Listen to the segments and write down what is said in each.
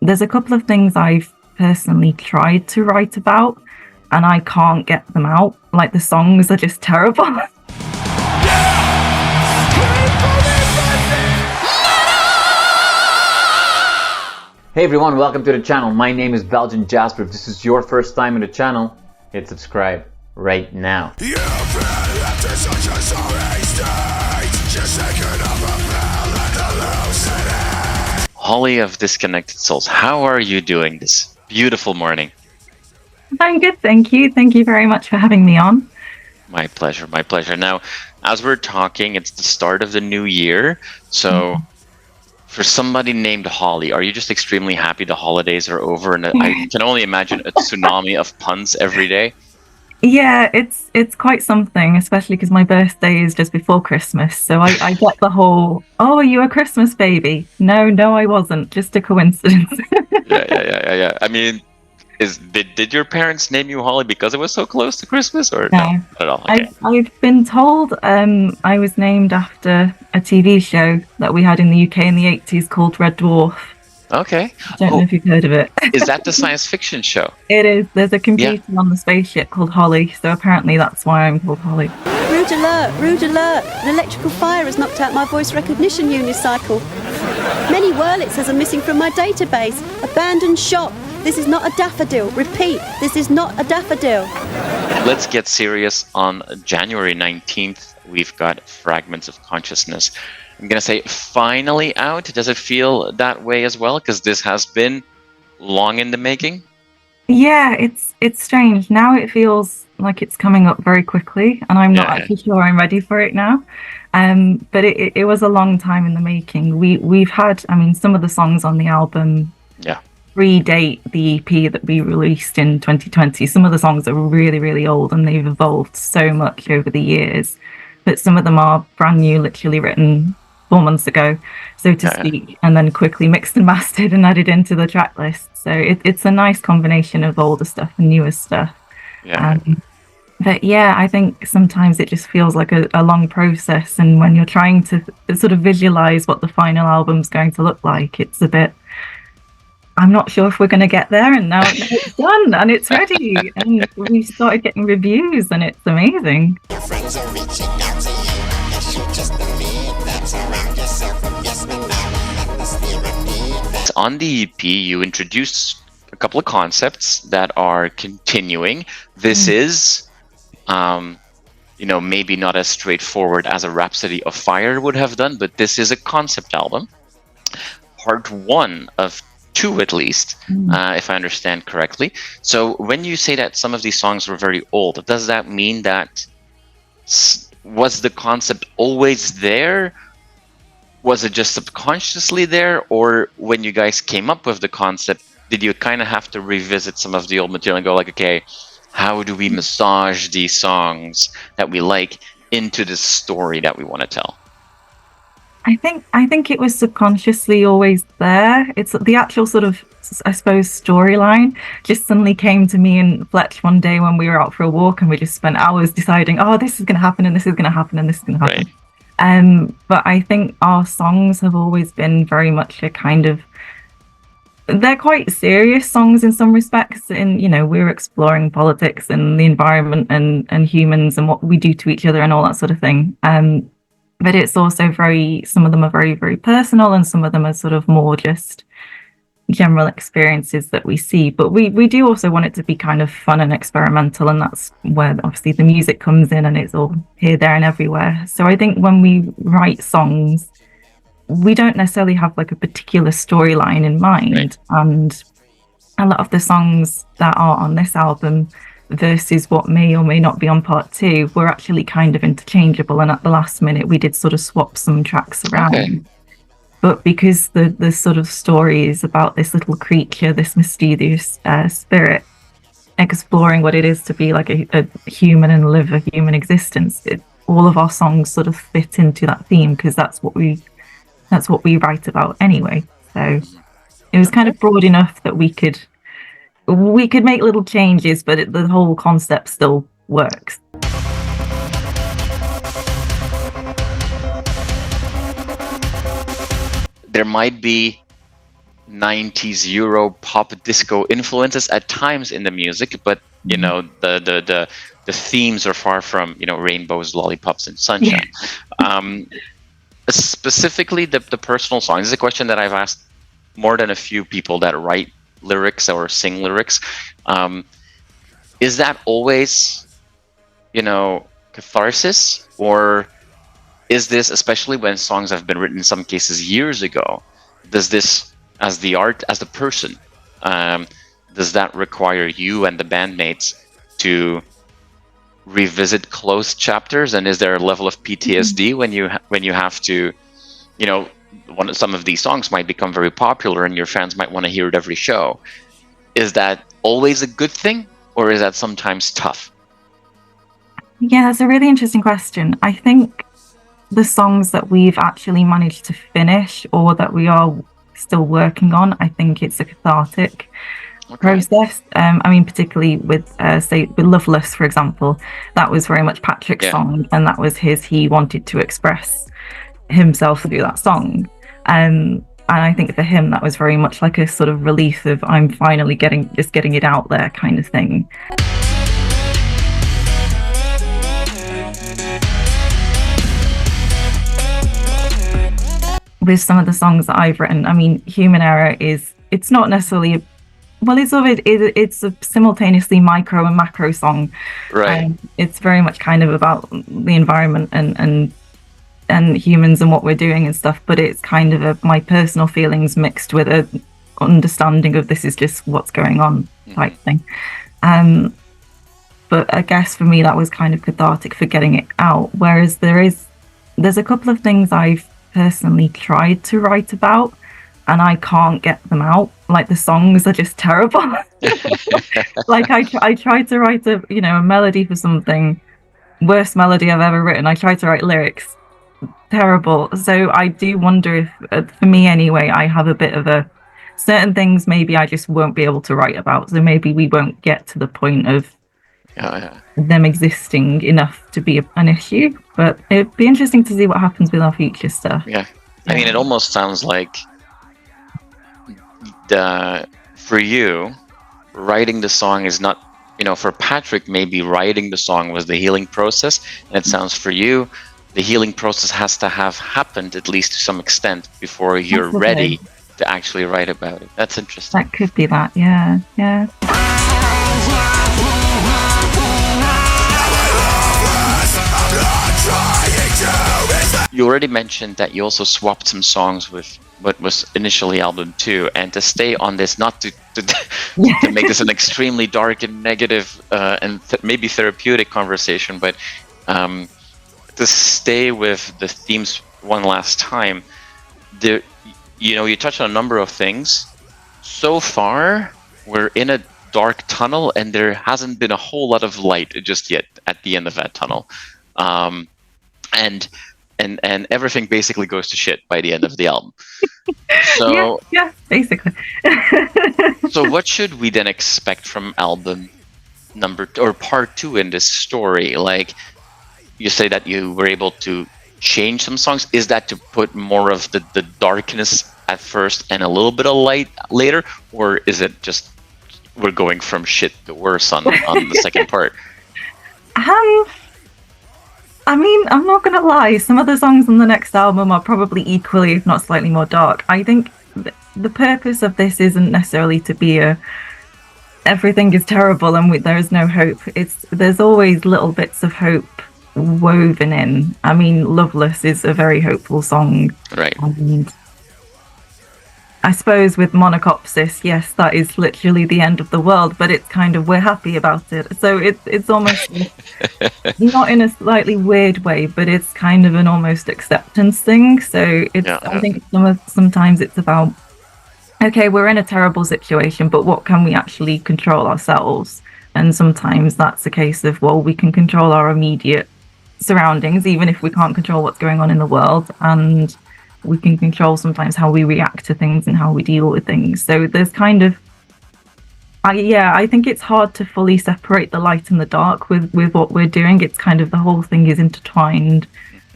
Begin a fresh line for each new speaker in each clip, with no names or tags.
there's a couple of things I've personally tried to write about, and I can't get them out. Like, the songs are just terrible.
Hey everyone, welcome to the channel. My name is Belgian Jasper. If this is your first time in the channel, hit subscribe right now.
Holly of Disconnected Souls, how are you doing this beautiful morning?
I'm good, thank you. Thank you very much for having me on.
My pleasure, my pleasure. Now, as we're talking, it's the start of the new year. So for somebody named Holly, are you just extremely happy the holidays are over? And I can only imagine a tsunami of puns every day.
Yeah, it's quite something, especially because my birthday is just before Christmas. So I get the whole, oh, are you a Christmas baby? No, I wasn't. Just a coincidence.
Yeah. I mean, did your parents name you Holly because it was so close to Christmas, or no? Not at all? Okay.
I've been told I was named after a TV show that we had in the UK in the 80s called Red Dwarf.
Okay.
I don't know if you've heard of it.
Is that the science fiction show?
It is. There's a computer on the spaceship called Holly, so apparently that's why I'm called Holly.
Rude alert, rude alert. An electrical fire has knocked out my voice recognition unicycle. Many wurlitzers are missing from my database. Abandoned shop. This is not a daffodil. Repeat, this is not a daffodil.
Let's get serious. On January 19th, we've got Fragments of Consciousness. I'm going to say finally out. Does it feel that way as well? Because this has been long in the making. Yeah,
it's strange. Now it feels like it's coming up very quickly, and I'm not actually sure I'm ready for it now. But it was a long time in the making. We've had, I mean, some of the songs on the album predate the EP that we released in 2020. Some of the songs are really, really old, and they've evolved so much over the years. But some of them are brand new, literally written 4 months ago, so to speak, and then quickly mixed and mastered and added into the track list. So it's a nice combination of older stuff and newer stuff. But yeah, I think sometimes it just feels like a long process, and when you're trying to sort of visualize what the final album's going to look like, it's a bit, I'm not sure if we're going to get there, and now it's done and it's ready, and we started getting reviews, and it's amazing.
Your friends are reaching out to you. You should just believe that. Surround yourself with yes men now. Endlessly repeat.
On the EP, you introduced a couple of concepts that are continuing. This is, maybe not as straightforward as a Rhapsody of Fire would have done, but this is a concept album. Part 1 of 2, at least, if I understand correctly. So when you say that some of these songs were very old, does that mean that was the concept always there? Was it just subconsciously there? Or when you guys came up with the concept, did you kind of have to revisit some of the old material and go like, okay, how do we massage these songs that we like into the story that we want to tell?
I think it was subconsciously always there. It's the actual sort of, I suppose, storyline just suddenly came to me and Fletch one day when we were out for a walk, and we just spent hours deciding, oh, this is going to happen, and this is going to happen, and this is going to happen. Right. But I think our songs have always been very much a kind of, they're quite serious songs in some respects. And, we're exploring politics and the environment and humans and what we do to each other and all that sort of thing. But it's also some of them are very, very personal, and some of them are sort of more just general experiences that we see. But we do also want it to be kind of fun and experimental, and that's where obviously the music comes in, and it's all here, there, and everywhere. So I think when we write songs, we don't necessarily have like a particular storyline in mind. Right. And a lot of the songs that are on this album versus what may or may not be on part 2 were actually kind of interchangeable, and at the last minute we did sort of swap some tracks around. But because the sort of story is about this little creature, this mysterious spirit exploring what it is to be like a human and live a human existence, all of our songs sort of fit into that theme, because that's what we write about anyway. So it was kind of broad enough that we could make little changes, but the whole concept still works.
There might be 90s Euro pop disco influences at times in the music, but you know the themes are far from rainbows, lollipops, and sunshine. Specifically, the personal songs. This is a question that I've asked more than a few people that write lyrics or sing lyrics. Is that always, catharsis, or is this, especially when songs have been written in some cases years ago, does this, as the person, does that require you and the bandmates to revisit closed chapters? And is there a level of PTSD when you have to, some of these songs might become very popular and your fans might want to hear it every show? Is that always a good thing, or is that sometimes tough?
Yeah, that's a really interesting question. I think the songs that we've actually managed to finish, or that we are still working on, I think it's a cathartic process. I mean, particularly with say with Loveless, for example, that was very much Patrick's song, and that was he wanted to express himself through that song, and I think for him that was very much like a sort of relief of, I'm finally getting it out there kind of thing. With some of the songs that I've written, I mean, Human Error it's not necessarily it's a simultaneously micro and macro song.
Right.
It's very much kind of about the environment and humans and what we're doing and stuff, but it's kind of my personal feelings mixed with a understanding of this is just what's going on type thing. But I guess for me that was kind of cathartic for getting it out, whereas there's a couple of things I've personally tried to write about and I can't get them out. Like, the songs are just terrible. Like I tried to write a melody for something, worst melody I've ever written. I tried to write lyrics, terrible. So I do wonder if, for me anyway, I have a bit of a certain things maybe I just won't be able to write about. So maybe we won't get to the point of them existing enough to be an issue. But it'd be interesting to see what happens with our future stuff.
Yeah. I mean, it almost sounds like for you, writing the song is not, for Patrick, maybe writing the song was the healing process. And it sounds for you, the healing process has to have happened at least to some extent before you're ready to actually write about it. That's interesting.
That could be that, yeah.
You already mentioned that you also swapped some songs with what was initially album 2, and to stay on this, not to make this an extremely dark and negative and maybe therapeutic conversation, but to stay with the themes one last time, you touched on a number of things. So far, we're in a dark tunnel, and there hasn't been a whole lot of light just yet at the end of that tunnel. And everything basically goes to shit by the end of the album. So
yeah, basically.
So what should we then expect from album part 2 in this story? Like, you say that you were able to change some songs. Is that to put more of the darkness at first and a little bit of light later, or is it just we're going from shit to worse on the second part?
I mean, I'm not gonna lie, some of the songs on the next album are probably equally, if not slightly more dark. I think the purpose of this isn't necessarily to be everything is terrible and there is no hope. There's always little bits of hope woven in. I mean, Loveless is a very hopeful song.
Right.
And I suppose with Monocopsis, yes, that is literally the end of the world, but it's kind of, we're happy about it. So it's almost not in a slightly weird way, but it's kind of an almost acceptance thing. So I think sometimes it's about, okay, we're in a terrible situation, but what can we actually control ourselves? And sometimes that's a case of, well, we can control our immediate surroundings, even if we can't control what's going on in the world. And we can control sometimes how we react to things and how we deal with things. So there's kind of, I think it's hard to fully separate the light and the dark with what we're doing. It's kind of, the whole thing is intertwined.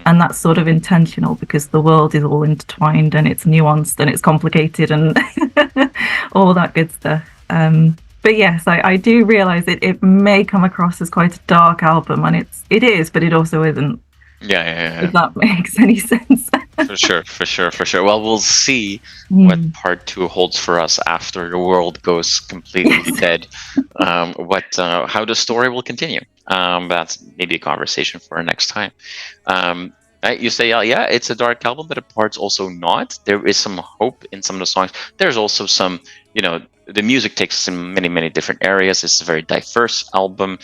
and that's sort of intentional because the world is all intertwined and it's nuanced and it's complicated and all that good stuff. But yes, I do realize it may come across as quite a dark album, and it is, but it also isn't.
Yeah.
If that makes any sense.
For sure. Well, we'll see what part 2 holds for us after the world goes completely dead. How the story will continue. That's maybe a conversation for our next time. You say, yeah, it's a dark album, but a part's also not. There is some hope in some of the songs. There's also some, the music takes us in many, many different areas. It's a very diverse album.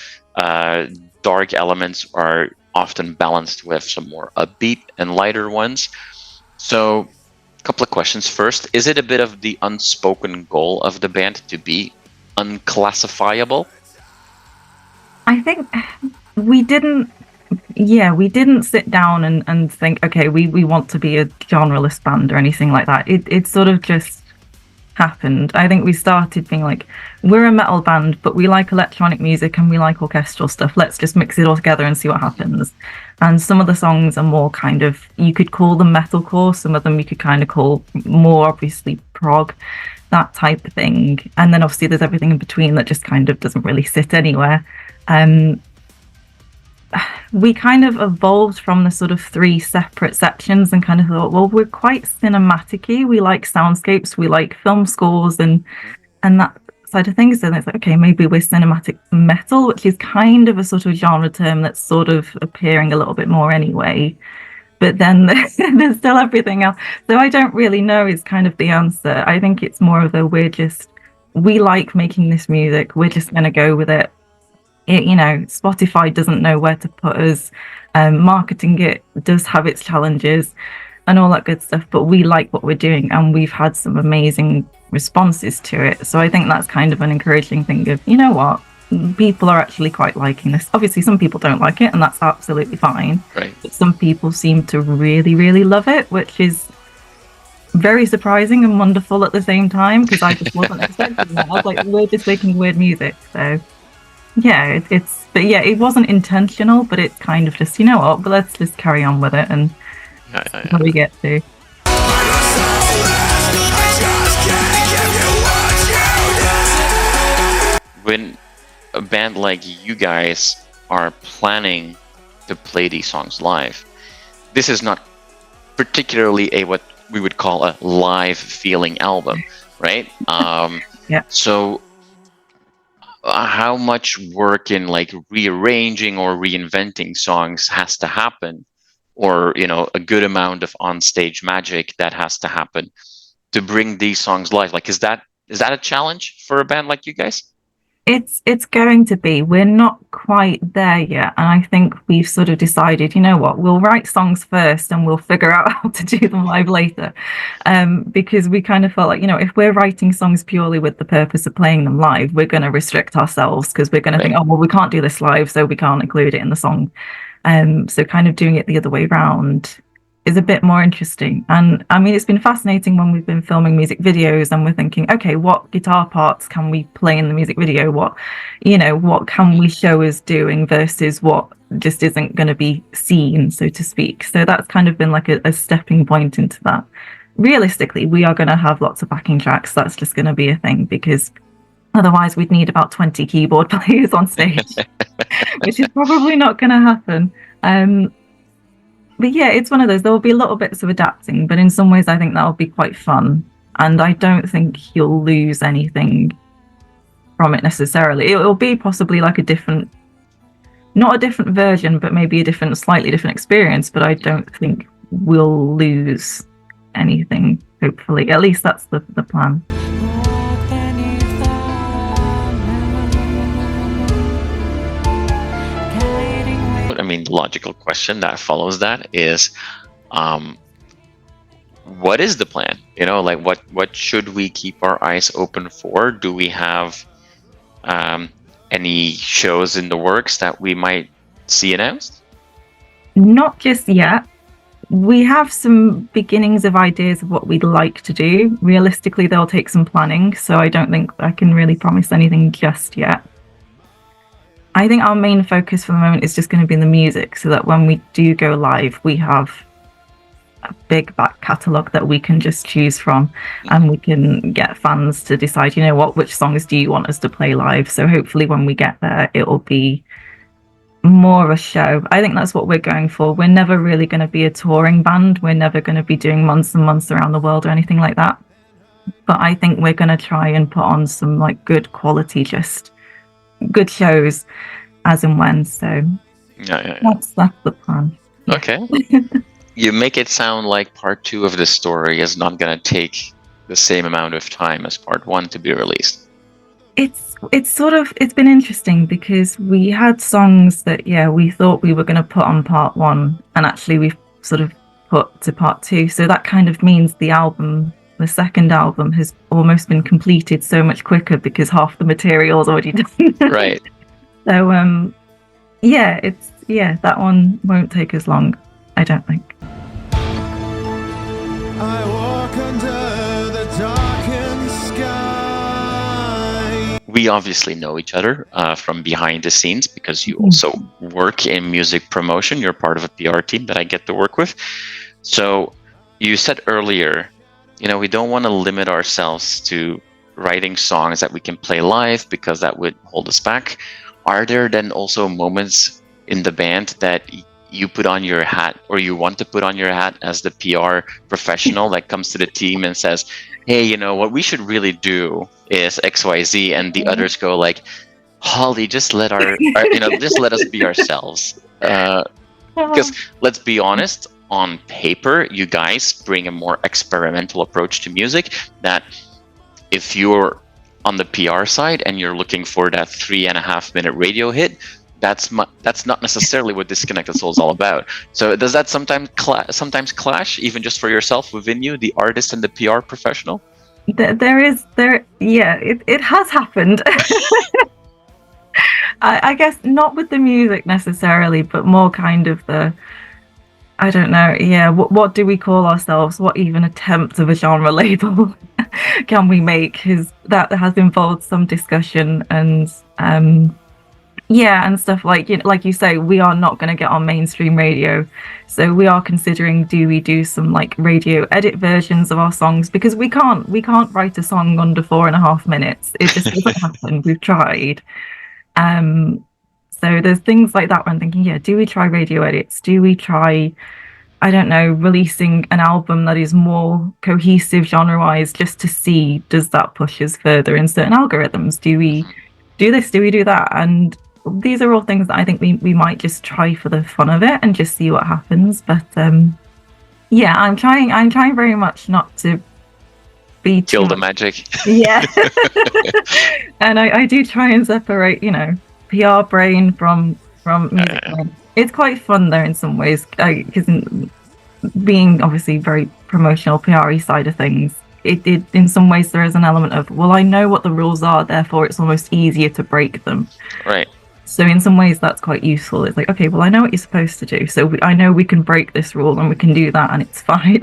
Dark elements are often balanced with some more upbeat and lighter ones. So, a couple of questions. First, is it a bit of the unspoken goal of the band to be unclassifiable?
I think we didn't sit down and think, okay, we want to be a genreless band or anything like that. It sort of just happened. I think we started being like, we're a metal band, but we like electronic music and we like orchestral stuff. Let's just mix it all together and see what happens. And some of the songs are more kind of, you could call them metalcore. Some of them you could kind of call more obviously prog, that type of thing. And then obviously there's everything in between that just kind of doesn't really sit anywhere. We kind of evolved from the sort of 3 separate sections and kind of thought, well, we're quite cinematic-y. We like soundscapes, we like film scores and that side of things. And it's like, okay, maybe we're cinematic metal, which is kind of a sort of genre term that's sort of appearing a little bit more anyway. But then there's still everything else. So I don't really know is kind of the answer. I think it's more of a, we like making this music. We're just going to go with it. Spotify doesn't know where to put us. Marketing it does have its challenges and all that good stuff, but we like what we're doing and we've had some amazing responses to it. So I think that's kind of an encouraging thing of, you know what, people are actually quite liking this. Obviously some people don't like it and that's absolutely fine.
Right.
But some people seem to really, really love it, which is very surprising and wonderful at the same time because I just wasn't expecting that. I was like, we're just making weird music, so yeah, it wasn't intentional, but it's kind of just, you know what, but let's just carry on with it and what we get to.
When a band like you guys are planning to play these songs live, this is not particularly what we would call a live feeling album, right?
Yeah.
So how much work in like rearranging or reinventing songs has to happen, or a good amount of on-stage magic that has to happen to bring these songs live? Like, is that a challenge for a band like you guys?
It's going to be. We're not quite there yet, and I think we've sort of decided, you know what, we'll write songs first and we'll figure out how to do them live later, because we kind of felt like, if we're writing songs purely with the purpose of playing them live, we're going to restrict ourselves because we're going to think, oh well, we can't do this live, so we can't include it in the song. So kind of doing it the other way around is a bit more interesting. And I mean, it's been fascinating when we've been filming music videos and we're thinking, okay, what guitar parts can we play in the music video? What can we show us doing versus what just isn't going to be seen, so to speak. So that's kind of been like a stepping point into that. Realistically, we are going to have lots of backing tracks. That's just going to be a thing because otherwise we'd need about 20 keyboard players on stage, which is probably not going to happen. But yeah, it's one of those. There will be little bits of adapting, but in some ways I think that'll be quite fun. And I don't think you'll lose anything from it necessarily. It'll be possibly like not a different version, but maybe a slightly different experience. But I don't think we'll lose anything, hopefully. At least that's the plan.
I mean, logical question that follows that is, what is the plan? Like what should we keep our eyes open for? Do we have any shows in the works that we might see announced?
Not just yet. We have some beginnings of ideas of what we'd like to do. Realistically, they'll take some planning, so I don't think I can really promise anything just yet. I think our main focus for the moment is just going to be the music, so that when we do go live, we have a big back catalogue that we can just choose from, and we can get fans to decide, you know what, which songs do you want us to play live? So hopefully when we get there, it will be more of a show. I think that's what we're going for. We're never really going to be a touring band. We're never going to be doing months and months around the world or anything like that. But I think we're going to try and put on some like good quality, just good shows as and when. So that's the plan.
Okay. You make it sound like part 2 of the story is not going to take the same amount of time as part 1 to be released.
It's been interesting because we had songs that we thought we were going to put on part 1, and actually we've sort of put to part 2. So that kind of means the second album has almost been completed so much quicker because half the material is already done.
Right.
So that one won't take as long, I don't think.
I walk under the darkened sky.
We obviously know each other from behind the scenes because you also work in music promotion. You're part of a PR team that I get to work with. So you said earlier, we don't want to limit ourselves to writing songs that we can play live because that would hold us back. Are there then also moments in the band that you put on your hat, or you want to put on your hat as the PR professional that comes to the team and says, hey, what we should really do is XYZ, and the others go like, Holly, just let just let us be ourselves. Because let's be honest, on paper, you guys bring a more experimental approach to music that if you're on the PR side and you're looking for that 3.5-minute radio hit, that's not necessarily what Disconnected Soul is all about. So does that sometimes clash, even just for yourself within you, the artist and the PR professional? It has happened. I guess not with the music necessarily, but more kind of I don't know. Yeah, what do we call ourselves? What even attempt of a genre label can we make? Because that has involved some discussion and and stuff like you say, we are not going to get on mainstream radio, so we are considering, do we do some like radio edit versions of our songs, because we can't write a song under 4.5 minutes. It just doesn't happen. We've tried. So there's things like that where I'm thinking, do we try radio edits? Do we try, I don't know, releasing an album that is more cohesive genre-wise, just to see, does that push us further in certain algorithms? Do we do this? Do we do that? And these are all things that I think we might just try for the fun of it and just see what happens. But I'm trying very much not to be kill the magic.
Yeah. And I do try and separate, PR brain from music brain. It's quite fun though in some ways, because being obviously very promotional PR-y side of things, it in some ways there is an element of, well, I know what the rules are, therefore it's almost easier to break them.
Right.
So in some ways that's quite useful. It's like, okay, well, I know what you're supposed to do, so I know we can break this rule and we can do that and it's fine.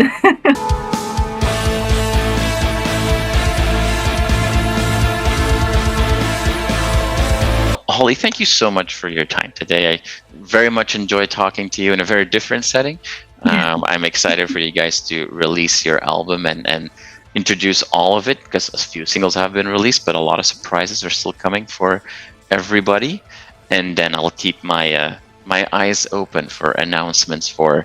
Holly, thank you so much for your time today. I very much enjoyed talking to you in a very different setting. I'm excited for you guys to release your album and introduce all of it, because a few singles have been released, but a lot of surprises are still coming for everybody. And then I'll keep my eyes open for announcements for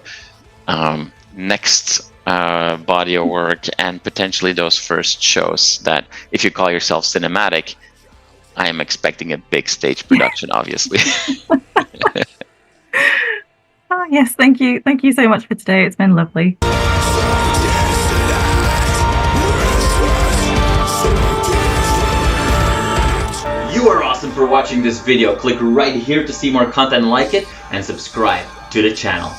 next body of work and potentially those first shows that, if you call yourself cinematic, I am expecting a big stage production, obviously.
Oh, yes, thank you. Thank you so much for today. It's been lovely.
You are awesome for watching this video. Click right here to see more content like it and subscribe to the channel.